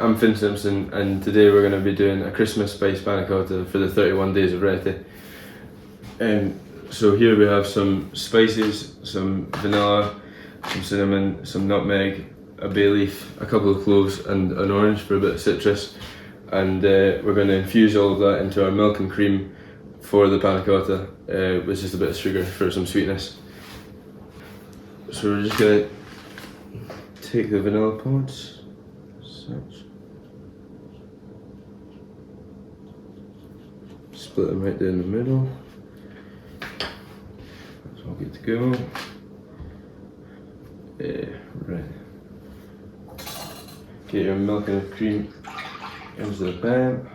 I'm Finn Simpson, and today we're going to be doing a Christmas spice panna cotta for the 31 days of Rettie. So here we have some spices, some vanilla, some cinnamon, some nutmeg, a bay leaf, a couple of cloves and an orange for a bit of citrus. And we're going to infuse all of that into our milk and cream for the panna cotta with just a bit of sugar for some sweetness. So we're just going to take the vanilla pods, such. Split them right down the middle. That's all good to go. Right. Get your milk and cream into the pan.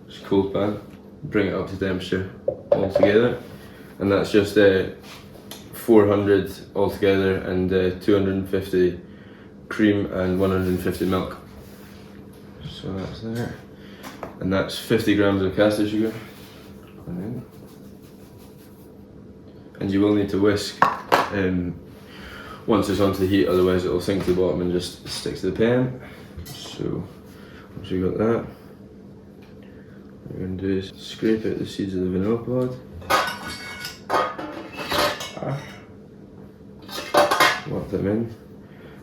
Just cold pan. Bring it up to temperature all together, and that's just 400 altogether, and 250 cream and 150 milk. So that's there. And that's 50 grams of caster sugar. And you will need to whisk once it's onto the heat, otherwise it will sink to the bottom and just stick to the pan. So once we got that, what we're going to do is scrape out the seeds of the vanilla pod. Lock them in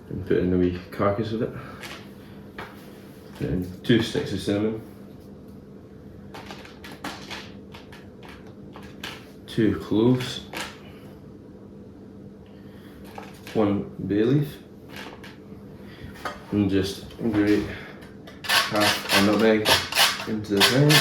and put in the wee carcass of it. Put in 2 sticks of cinnamon, 2 cloves, 1 bay leaf, and just grate half a nutmeg into the pan.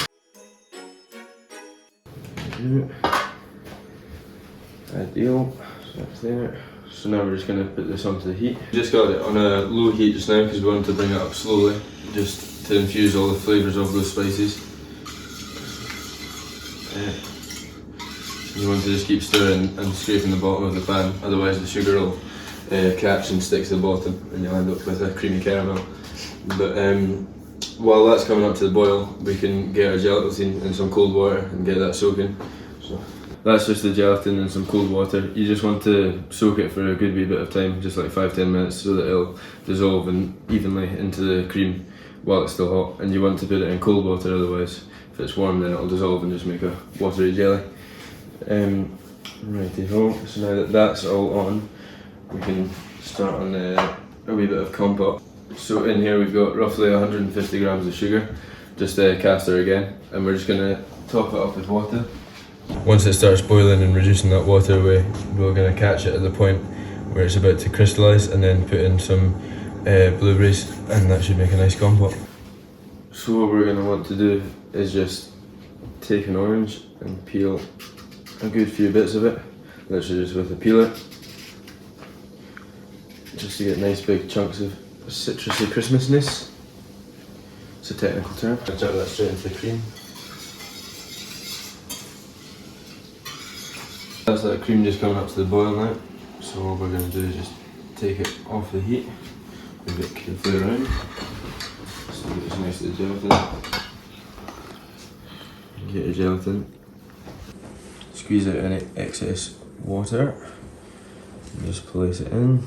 Ideal, so that's there. So now we're just going to put this onto the heat. Just got it on a low heat just now because we want to bring it up slowly, just to infuse all the flavours of those spices. You want to just keep stirring and scraping the bottom of the pan, otherwise the sugar will catch and stick to the bottom and you'll end up with a creamy caramel. But while that's coming up to the boil, we can get our gelatin in some cold water and get that soaking. So that's just the gelatin in some cold water. You just want to soak it for a good wee bit of time, just like 5-10 minutes, so that it'll dissolve evenly into the cream while it's still hot. And you want to put it in cold water, otherwise if it's warm then it'll dissolve and just make a watery jelly. Righty-ho, so now that that's all on, we can start on a wee bit of compote. So in here we've got roughly 150 grams of sugar, just caster again, and we're just going to top it up with water. Once it starts boiling and reducing that water, we're going to catch it at the point where it's about to crystallise, and then put in some blueberries, and that should make a nice compote. So what we're going to want to do is just take an orange and peel a good few bits of it, literally just with a peeler, just to get nice big chunks of citrusy Christmasness. It's a technical term. I'll jump that straight into the cream. That's that cream just coming up to the boil now. So what we're going to do is just take it off the heat, move it carefully around, so that it's nice to the gelatin. Get your gelatin. Squeeze out any excess water and just place it in,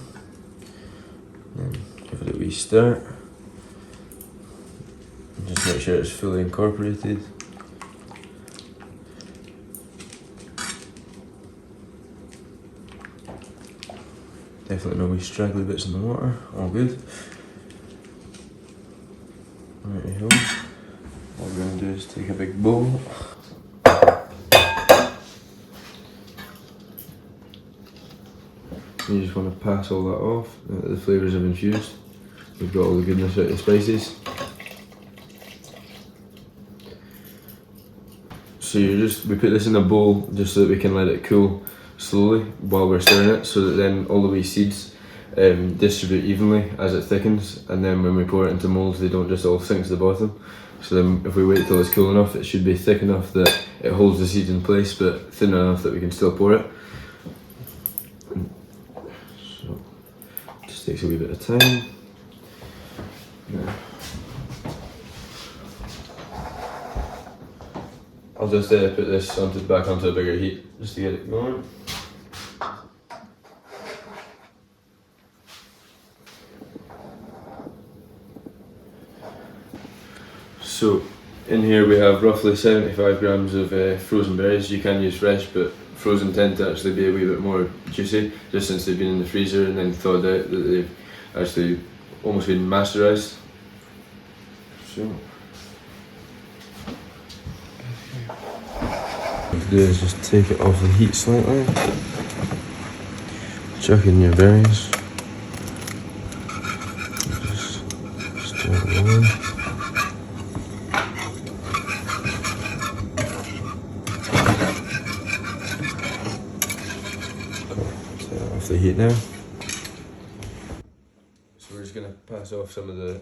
and give it a wee stir, and just make sure it's fully incorporated. Definitely no wee straggly bits in the water, all good. Righty ho. What we're going to do is take a big bowl. You just want to pass all that off, the flavours have infused. We've got all the goodness out of the spices. So we put this in a bowl just so that we can let it cool slowly while we're stirring it, so that then all the wee seeds distribute evenly as it thickens, and then when we pour it into moulds they don't just all sink to the bottom. So then if we wait till it's cool enough, it should be thick enough that it holds the seeds in place, but thin enough that we can still pour it. So just takes a wee bit of time. Yeah. I'll just put this back onto a bigger heat just to get it going. So in here we have roughly 75 grams of frozen berries. You can use fresh, but frozen tend to actually be a wee bit more juicy, just since they've been in the freezer and then thawed out, that they've actually almost been masterised. So what you do is just take it off the heat slightly, chuck in your berries, just stir it on. Off the heat now. So we're just going to pass off some of the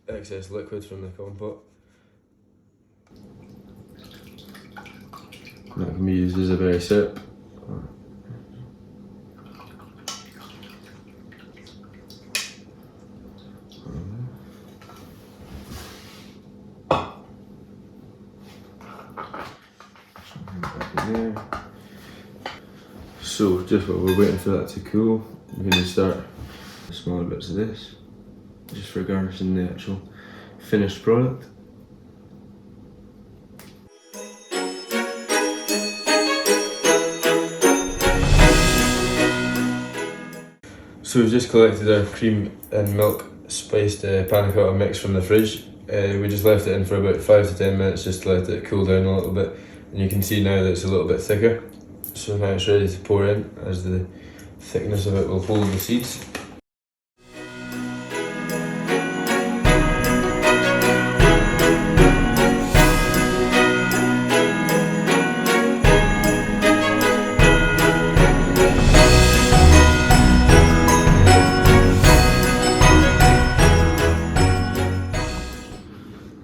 excess liquid from the compote. That can be used as a berry syrup. There. So just while we're waiting for that to cool, we're going to start smaller bits of this, just for garnishing the actual finished product. So we've just collected our cream and milk spiced panna cotta mix from the fridge. We just left it in for about 5 to 10 minutes just to let it cool down a little bit, and you can see now that it's a little bit thicker. So now it's ready to pour in, as the thickness of it will hold the seeds.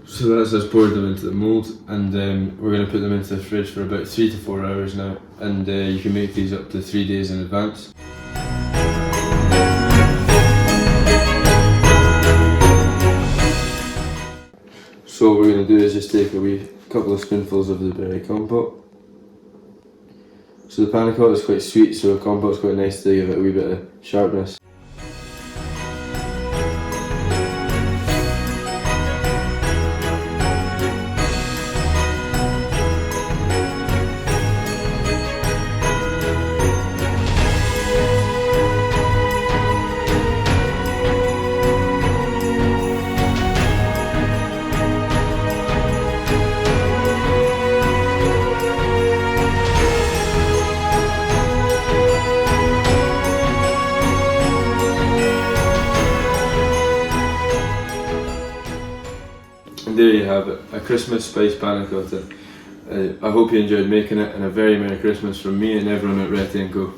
So that's us poured them into the mould, and we're going to put them into the fridge for about 3 to 4 hours now, and you can make these up to 3 days in advance. So what we're going to do is just take a wee couple of spoonfuls of the berry compote. So the panna cotta is quite sweet, so a compote is quite nice to give it a wee bit of sharpness. And there you have it, a Christmas spiced panna cotta. I hope you enjoyed making it, and a very Merry Christmas from me and everyone at Rettie & Co.